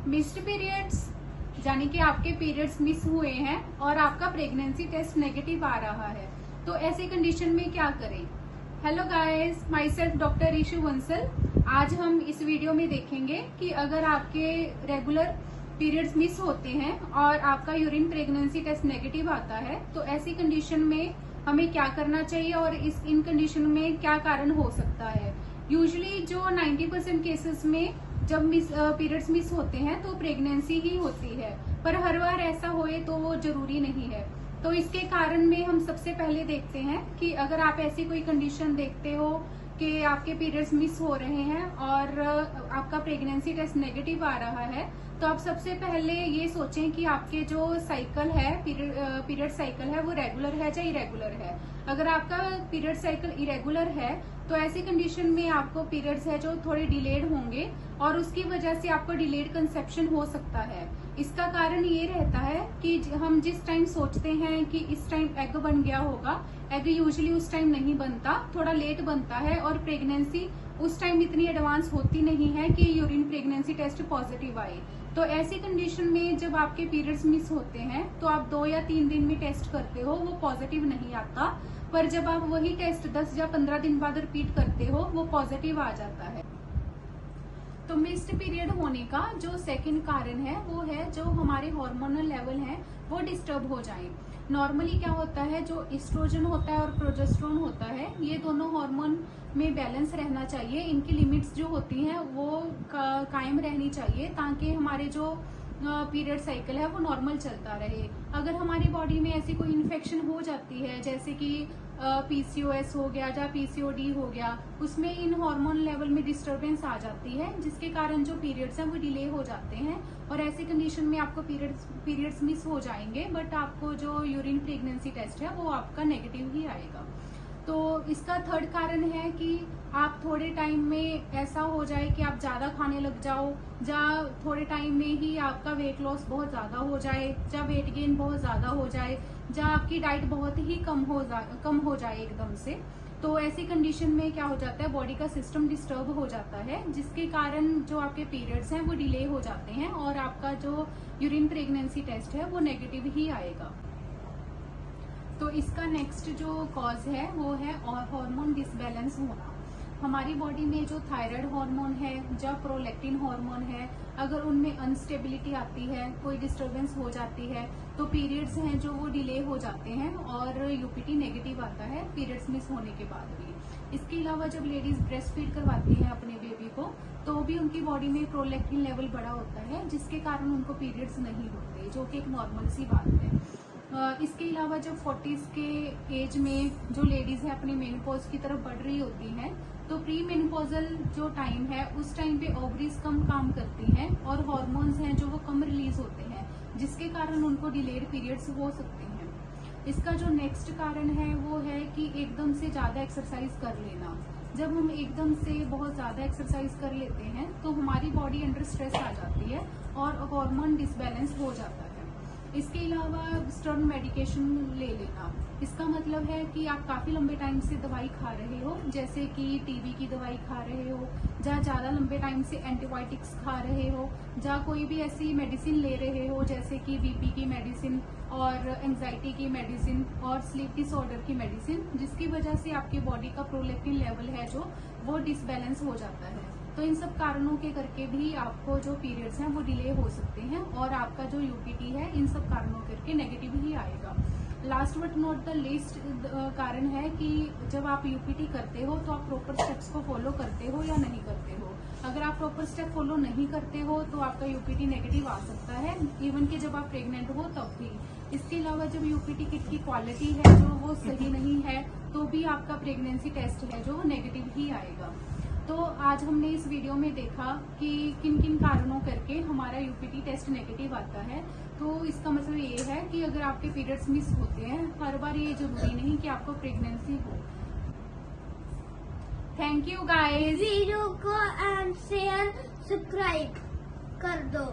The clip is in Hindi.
मिस्ड पीरियड्स यानी कि आपके पीरियड्स मिस हुए हैं और आपका प्रेगनेंसी टेस्ट नेगेटिव आ रहा है, तो ऐसी कंडीशन में क्या करें। Hello guys, myself doctor Ishu Bansal. आज हम इस वीडियो में देखेंगे कि अगर आपके रेगुलर पीरियड्स मिस होते हैं और आपका यूरिन प्रेगनेंसी टेस्ट नेगेटिव आता है, तो ऐसी कंडीशन में हमें क्या करना चाहिए और इन कंडीशन में क्या कारण हो सकता है। यूजुअली जो 90% केसेस में जब पीरियड्स मिस होते हैं तो प्रेगनेंसी ही होती है, पर हर बार ऐसा होए तो वो जरूरी नहीं है। तो इसके कारण में हम सबसे पहले देखते हैं कि अगर आप ऐसी कोई कंडीशन देखते हो कि आपके पीरियड्स मिस हो रहे हैं और आपका प्रेगनेंसी टेस्ट नेगेटिव आ रहा है, तो आप सबसे पहले ये सोचें कि आपके जो साइकिल है, पीरियड साइकिल है, वो रेगुलर है या इरेगुलर है। अगर आपका पीरियड साइकिल इरेगुलर है तो ऐसी कंडीशन में आपको पीरियड्स है जो थोड़े डिलेड होंगे और उसकी वजह से आपको डिलेड कंसेप्शन हो सकता है। इसका कारण ये रहता है कि हम जिस टाइम सोचते हैं कि इस टाइम एग बन गया होगा, एग यूजुअली उस टाइम नहीं बनता, थोड़ा लेट बनता है और प्रेगनेंसी उस टाइम इतनी एडवांस होती नहीं है कि यूरिन प्रेगनेंसी टेस्ट पॉजिटिव आए। तो ऐसी कंडीशन में जब आपके पीरियड्स मिस होते हैं तो आप 2 या 3 दिन में टेस्ट करते हो, वो पॉजिटिव नहीं आता, पर जब आप वही टेस्ट 10 या 15 दिन बाद रिपीट करते हो वो पॉजिटिव आ जाता है। तो मिस्ड पीरियड होने का जो सेकंड कारण है वो है जो हमारे हार्मोनल लेवल हैं वो डिस्टर्ब हो जाएं। नॉर्मली क्या होता है, जो एस्ट्रोजन होता है और प्रोजेस्टेरोन होता है, ये दोनों हार्मोन में बैलेंस रहना चाहिए। इनकी लिमिट्स जो होती हैं वो कायम रहनी चाहिए ताकि हमारे जो पीरियड साइकिल है वो नॉर्मल चलता रहे। अगर हमारी बॉडी में ऐसी कोई इन्फेक्शन हो जाती है जैसे कि पीसीओएस हो गया या पीसीओडी हो गया, उसमें इन हार्मोन लेवल में डिस्टरबेंस आ जाती है जिसके कारण जो पीरियड्स हैं वो डिले हो जाते हैं और ऐसी कंडीशन में आपको पीरियड्स मिस हो जाएंगे, बट आपको जो यूरिन प्रेगनेंसी टेस्ट है वो आपका नेगेटिव ही आएगा। तो इसका थर्ड कारण है कि आप थोड़े टाइम में ऐसा हो जाए कि आप ज्यादा खाने लग जाओ, या थोड़े टाइम में ही आपका वेट लॉस बहुत ज्यादा हो जाए, या वेट गेन बहुत ज्यादा हो जाए, या आपकी डाइट बहुत ही कम हो जाए एकदम से। तो ऐसी कंडीशन में क्या हो जाता है, बॉडी का सिस्टम डिस्टर्ब हो जाता है जिसके कारण जो आपके पीरियड्स हैं वो डिले हो जाते हैं और आपका जो यूरिन प्रेगनेंसी टेस्ट है वो नेगेटिव ही आएगा। तो इसका नेक्स्ट जो कॉज है वो है हार्मोन डिसबैलेंस होना। हमारी बॉडी में जो थायराइड हार्मोन है, जो प्रोलैक्टिन हार्मोन है, अगर उनमें अनस्टेबिलिटी आती है, कोई डिस्टरबेंस हो जाती है, तो पीरियड्स हैं जो वो डिले हो जाते हैं और यूपीटी नेगेटिव आता है पीरियड्स मिस होने के बाद भी। इसके अलावा जब लेडीज ब्रेस्ट फीड करवाती हैं अपने बेबी को, तो भी उनकी बॉडी में प्रोलैक्टिन लेवल बड़ा होता है जिसके कारण उनको पीरियड्स नहीं होते, जो कि एक नॉर्मल सी बात है। इसके अलावा जब 40s के एज में जो लेडीज है अपनी मेनोपॉज की तरफ बढ़ रही होती हैं, तो प्री मेनोपॉजल जो टाइम है उस टाइम पे ओवरीज कम काम करती हैं और हार्मोन्स हैं जो वो कम रिलीज होते हैं जिसके कारण उनको डिलेड पीरियड्स हो सकते हैं। इसका जो नेक्स्ट कारण है वो है कि एकदम से ज्यादा एक्सरसाइज कर लेना। जब हम एकदम से बहुत ज्यादा एक्सरसाइज कर लेते हैं तो हमारी बॉडी अंडर स्ट्रेस आ जाती है और हार्मोन डिसबैलेंस हो जाता है। इसके अलावा स्टर्न मेडिकेशन ले लेना, इसका मतलब है कि आप काफी लंबे टाइम से दवाई खा रहे हो, जैसे कि टीबी की दवाई खा रहे हो, या ज्यादा लंबे टाइम से एंटीबायोटिक्स खा रहे हो, या कोई भी ऐसी मेडिसिन ले रहे हो जैसे कि बीपी की मेडिसिन और एंजाइटी की मेडिसिन और स्लीप डिसऑर्डर की मेडिसिन, जिसकी वजह से आपकी बॉडी का प्रोलैक्टिन लेवल है जो वो डिसबैलेंस हो जाता है। तो इन सब कारणों के करके भी आपको जो पीरियड्स हैं वो डिले हो सकते हैं और आपका जो यूपीटी है इन सब कारणों करके नेगेटिव ही आएगा। Last but not the least कारण है कि जब आप यूपीटी करते हो तो आप प्रॉपर स्टेप्स को फॉलो करते हो या नहीं करते हो। अगर आप प्रॉपर स्टेप फॉलो नहीं करते हो तो आपका यूपीटी नेगेटिव आ सकता है, इवन कि जब आप प्रेग्नेंट हो तब भी। इसके अलावा जब यूपीटी किट की क्वालिटी है जो वो सही नहीं है तो भी आपका प्रेगनेंसी टेस्ट है जो नेगेटिव ही आएगा। तो आज हमने इस वीडियो में देखा कि किन किन कारणों करके हमारा यूपीटी टेस्ट नेगेटिव आता है। तो इसका मतलब ये है कि अगर आपके पीरियड्स मिस होते हैं हर बार, ये जरूरी नहीं कि आपको प्रेगनेंसी हो। Thank you guys. वीडियो को एंड शेयर सब्सक्राइब कर दो।